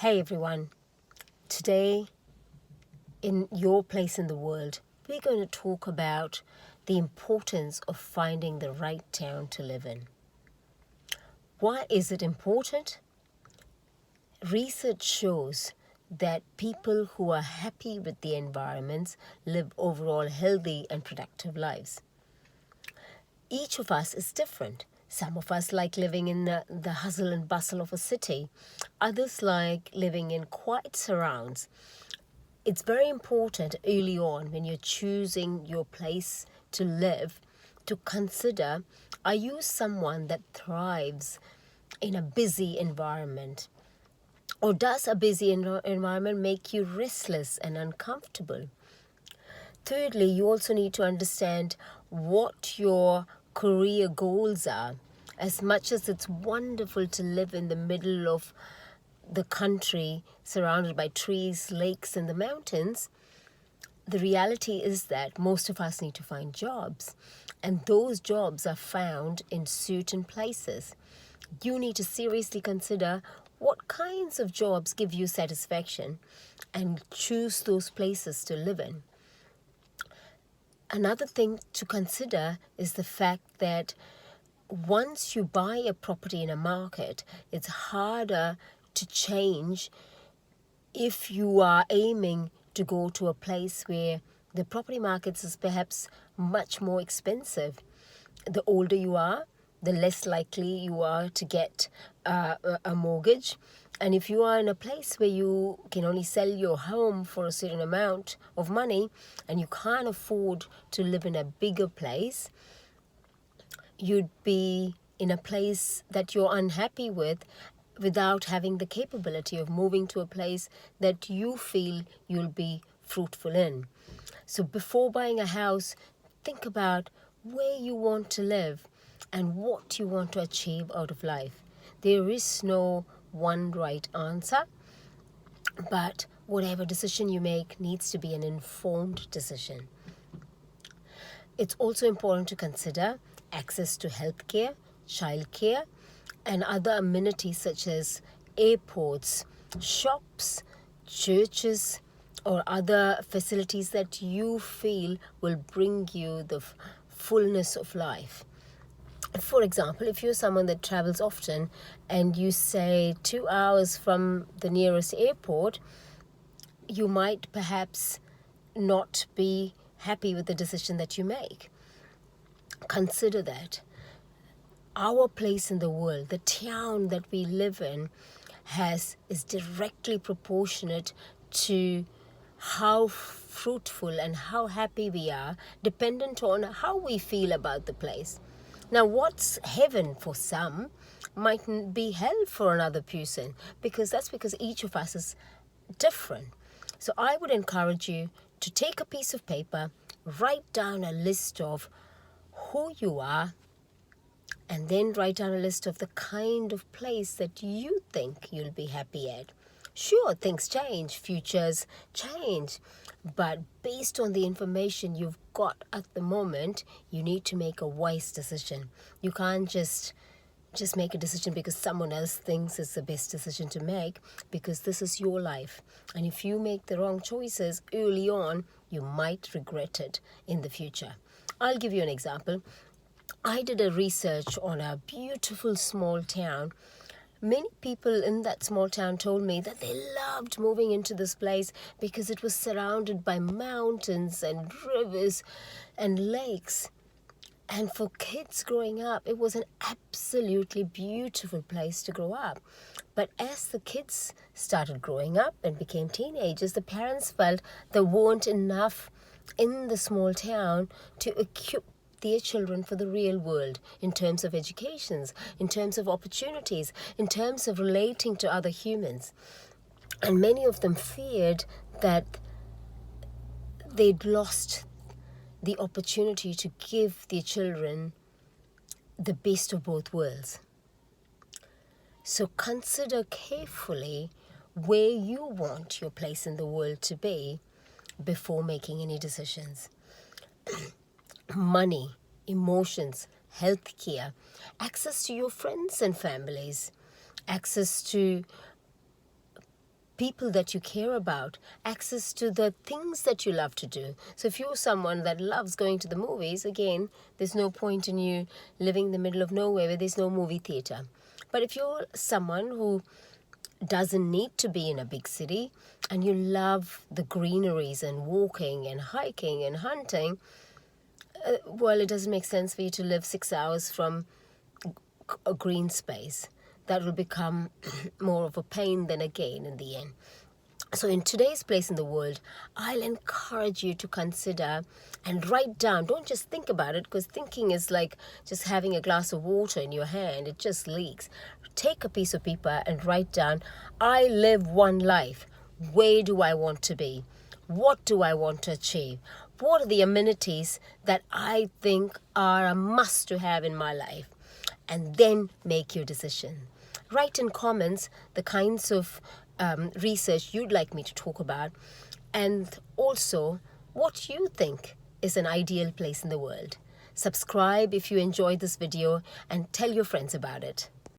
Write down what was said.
Hey everyone, today in your place in the world, we're going to talk about the importance of finding the right town to live in. Why is it important? Research shows that people who are happy with the environments live overall healthy and productive lives. Each of us is different. Some of us like living in the hustle and bustle of a city. Others like living in quiet surrounds. It's very important early on when you're choosing your place to live to consider, are you someone that thrives in a busy environment? Or does a busy environment make you restless and uncomfortable? Thirdly, you also need to understand what your career goals are. As much as it's wonderful to live in the middle of the country surrounded by trees, lakes, and the mountains, the reality is that most of us need to find jobs. And those jobs are found in certain places. You need to seriously consider what kinds of jobs give you satisfaction and choose those places to live in. Another thing to consider is the fact that once you buy a property in a market, it's harder to change if you are aiming to go to a place where the property markets is perhaps much more expensive. The older you are, the less likely you are to get a mortgage. And if you are in a place where you can only sell your home for a certain amount of money and you can't afford to live in a bigger place, you'd be in a place that you're unhappy with without having the capability of moving to a place that you feel you'll be fruitful in. So before buying a house, think about where you want to live and what you want to achieve out of life. There is no one right answer, but whatever decision you make needs to be an informed decision. It's also important to consider access to healthcare, childcare, and other amenities such as airports, shops, churches, or other facilities that you feel will bring you the fullness of life. For example, if you're someone that travels often and you say 2 hours from the nearest airport, you might perhaps not be happy with the decision that you make. Consider that our place in the world, the town that we live in, is directly proportionate to how fruitful and how happy we are, dependent on how we feel about the place. Now, what's heaven for some mightn't be hell for another person, because each of us is different. So I would encourage you to take a piece of paper, write down a list of who you are, and then write down a list of the kind of place that you think you'll be happy at. Sure, things change, futures change, but based on the information you've got at the moment, you need to make a wise decision. You can't just make a decision because someone else thinks it's the best decision to make, because this is your life. And if you make the wrong choices early on, you might regret it in the future. I'll give you an example. I did a research on a beautiful small town. Many people in that small town told me that they loved moving into this place because it was surrounded by mountains and rivers and lakes. And for kids growing up, it was an absolutely beautiful place to grow up. But as the kids started growing up and became teenagers, the parents felt there weren't enough in the small town to equip their children for the real world in terms of educations, in terms of opportunities, in terms of relating to other humans. And many of them feared that they'd lost the opportunity to give their children the best of both worlds. So consider carefully where you want your place in the world to be before making any decisions. Money, emotions, healthcare, access to your friends and families, access to people that you care about, access to the things that you love to do. So if you're someone that loves going to the movies, again, there's no point in you living in the middle of nowhere where there's no movie theater. But if you're someone who doesn't need to be in a big city and you love the greeneries and walking and hiking and hunting, well, it doesn't make sense for you to live 6 hours from a green space. That will become more of a pain than a gain in the end. So in today's place in the world, I'll encourage you to consider and write down. Don't just think about it, because thinking is like just having a glass of water in your hand. It just leaks. Take a piece of paper and write down, I live one life. Where do I want to be? What do I want to achieve? What are the amenities that I think are a must to have in my life? And then make your decision. Write in comments the kinds of research you'd like me to talk about, and also what you think is an ideal place in the world. Subscribe if you enjoyed this video and tell your friends about it.